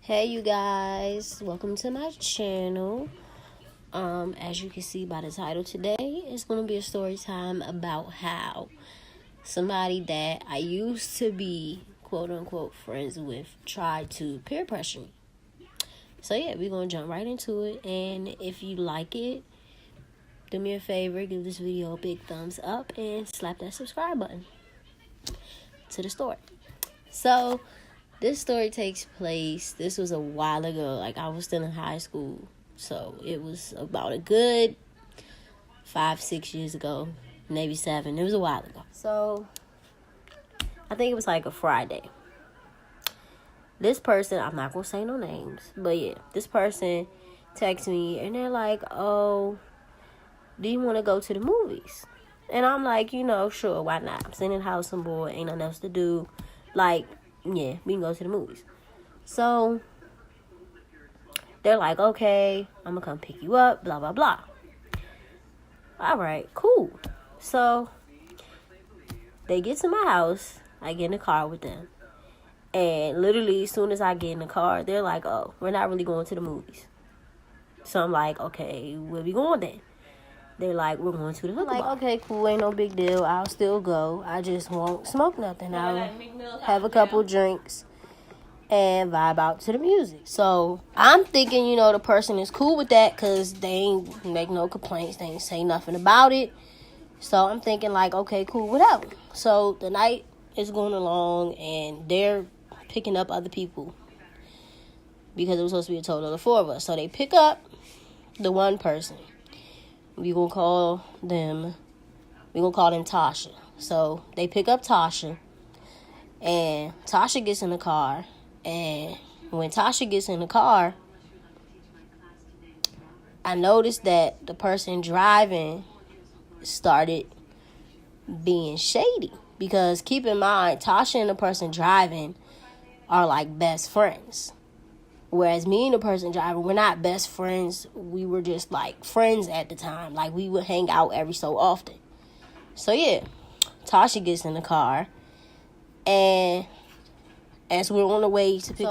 Hey you guys, welcome to my channel. As you can see by the title today, it's going to be a story time about how somebody that I used to be quote unquote friends with tried to peer pressure me. So yeah, we're going to jump right into it, and if you like it, do me a favor, give this video a big thumbs up and slap that subscribe button. To the story. So this story takes place, this was a while ago, like I was still in high school. So it was about a good 5-6 years ago, maybe 7. It was a while ago. So I think it was like a Friday. This person, I'm not going to say no names, but yeah, this person texted me and they're like, oh, do you want to go to the movies? And I'm like, sure, why not? I'm sitting in the house, I'm bored, ain't nothing else to do. Like, yeah, we can go to the movies. So they're like, okay, I'm gonna come pick you up, blah, blah, blah. All right, cool. So they get to my house. I get in the car with them. And literally, as soon as I get in the car, they're like, oh, we're not really going to the movies. So I'm like, okay, where we going then? They're like, we're going to the hookah bar. Like, okay, cool, ain't no big deal. I'll still go. I just won't smoke nothing. I'll have a couple drinks and vibe out to the music. So I'm thinking, the person is cool with that because they ain't make no complaints. They ain't say nothing about it. So I'm thinking like, okay, cool, whatever. So the night is going along and they're picking up other people because it was supposed to be a total of 4 of us. So they pick up the one person. We're going to call them Tasha. So they pick up Tasha, and Tasha gets in the car. And when Tasha gets in the car, I noticed that the person driving started being shady. Because keep in mind, Tasha and the person driving are like best friends. Whereas me and the person driving, we're not best friends. We were just like friends at the time. Like we would hang out every so often. So yeah, Tasha gets in the car, and as we're on the way to pick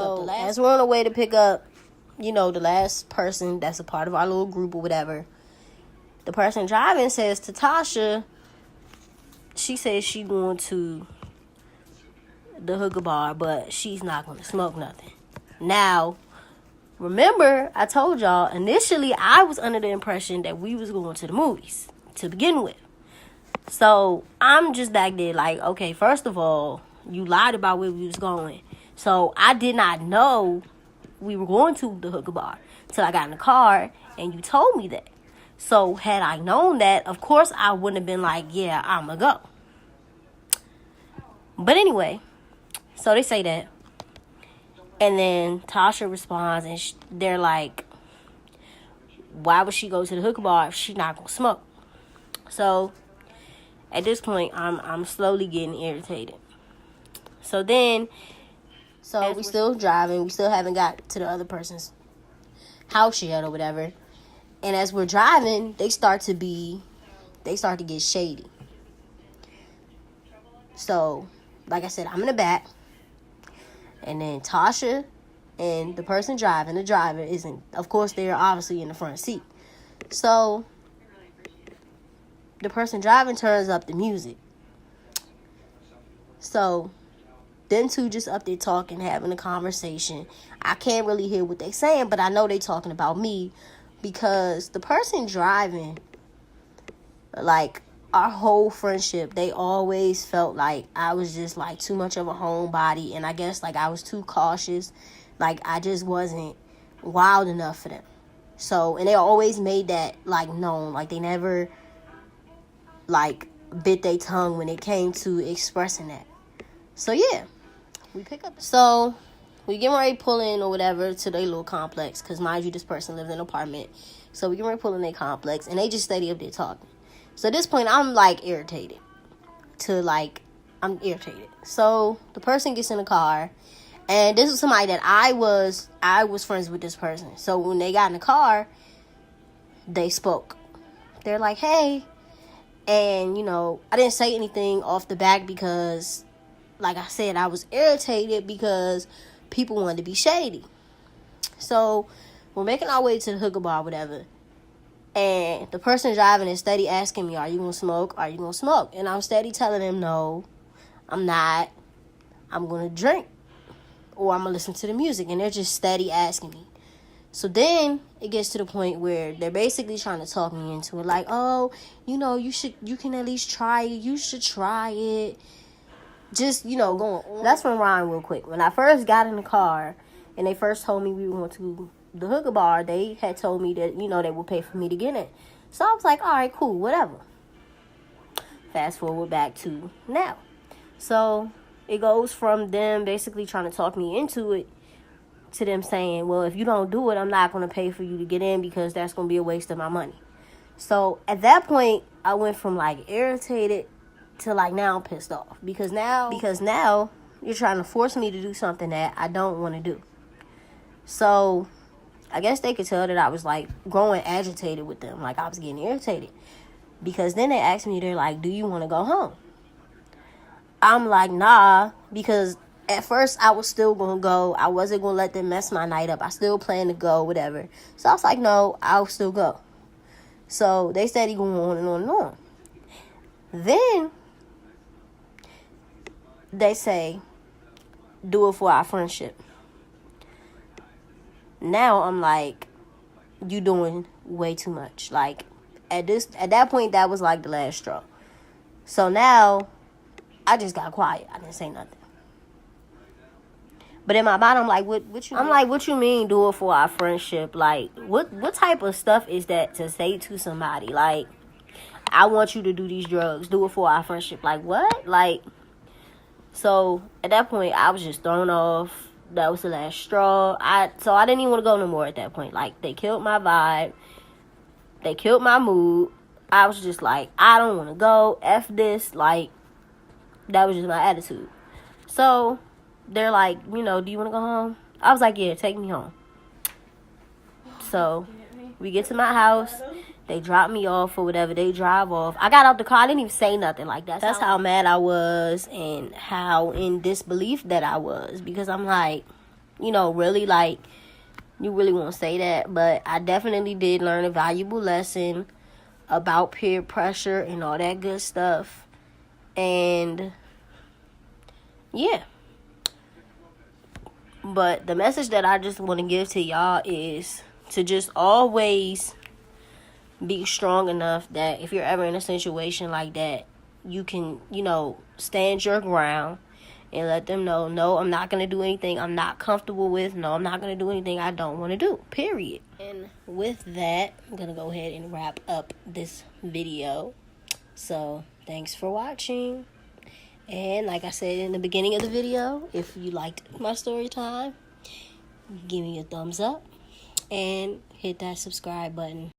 up the last person that's a part of our little group or whatever, the person driving says to Tasha, she says she going to the hookah bar, but she's not going to smoke nothing. Now, remember, I told y'all, initially, I was under the impression that we was going to the movies to begin with. So, I'm just back there like, okay, first of all, you lied about where we was going. So, I did not know we were going to the hookah bar till I got in the car and you told me that. So, had I known that, of course, I wouldn't have been like, yeah, I'm going to go. But anyway, so they say that. And then Tasha responds, and they're like, why would she go to the hookah bar if she's not going to smoke? So, at this point, I'm slowly getting irritated. So we still driving. We still haven't got to the other person's house yet or whatever. And as we're driving, they start to get shady. So, like I said, I'm in the back. And then Tasha and the person driving, the driver isn't, of course, they're obviously in the front seat. So the person driving turns up the music. So them two just up there talking, having a conversation. I can't really hear what they saying, but I know they talking about me because the person driving, like, our whole friendship, they always felt like I was just like too much of a homebody, and I guess like I was too cautious, like I just wasn't wild enough for them. So, and they always made that like known, like they never like bit their tongue when it came to expressing that. So yeah, we get ready to pull in or whatever to their little complex, because mind you, this person lives in an apartment. So we get ready to pull in their complex, and they just steady up there talking. So at this point, I'm like irritated. I'm irritated. So the person gets in the car, and this is somebody that I was friends with this person. So when they got in the car, they spoke. They're like, hey. And, I didn't say anything off the back because, like I said, I was irritated because people wanted to be shady. So we're making our way to the hookah bar, whatever. And the person driving is steady asking me, are you going to smoke? Are you going to smoke? And I'm steady telling them, no, I'm not. I'm going to drink. Or I'm going to listen to the music. And they're just steady asking me. So then it gets to the point where they're basically trying to talk me into it. Like, oh, you can at least try it. You should try it. Just, going on. Let's rewind real quick. When I first got in the car and they first told me we were going to the hookah bar, they had told me that, they would pay for me to get in. So I was like, all right, cool, whatever. Fast forward back to now. So it goes from them basically trying to talk me into it to them saying, well, if you don't do it, I'm not going to pay for you to get in because that's going to be a waste of my money. So at that point, I went from like irritated to like now I'm pissed off. Because now you're trying to force me to do something that I don't want to do. So I guess they could tell that I was like growing agitated with them. Like I was getting irritated. Because then they asked me, they're like, do you want to go home? I'm like, nah. Because at first I was still going to go. I wasn't going to let them mess my night up. I still plan to go, whatever. So I was like, no, I'll still go. So they steady going on and on and on. Then they say, do it for our friendship. Now I'm like, you doing way too much. Like at that point, that was like the last straw. So now I just got quiet. I didn't say nothing. But in my mind, I'm like, what you mean? I'm like, what you mean do it for our friendship? Like, what type of stuff is that to say to somebody? Like, I want you to do these drugs. Do it for our friendship. Like, what? Like, so at that point, I was just thrown off. That was the last straw. So I didn't even want to go no more at that point. Like, they killed my vibe. They killed my mood. I was just like, I don't want to go. F this. Like, that was just my attitude. So they're like, do you want to go home? I was like, yeah, take me home. So we get to my house. They drop me off or whatever. They drive off. I got out the car. I didn't even say nothing. Like, that's how mad I was and how in disbelief that I was. Because I'm like, really, like, you really won't say that. But I definitely did learn a valuable lesson about peer pressure and all that good stuff. And, yeah. But the message that I just want to give to y'all is to just always be strong enough that if you're ever in a situation like that, you can, stand your ground and let them know, no, I'm not going to do anything I'm not comfortable with. No, I'm not going to do anything I don't want to do, period. And with that, I'm going to go ahead and wrap up this video. So, thanks for watching. And like I said in the beginning of the video, if you liked my story time, give me a thumbs up and hit that subscribe button.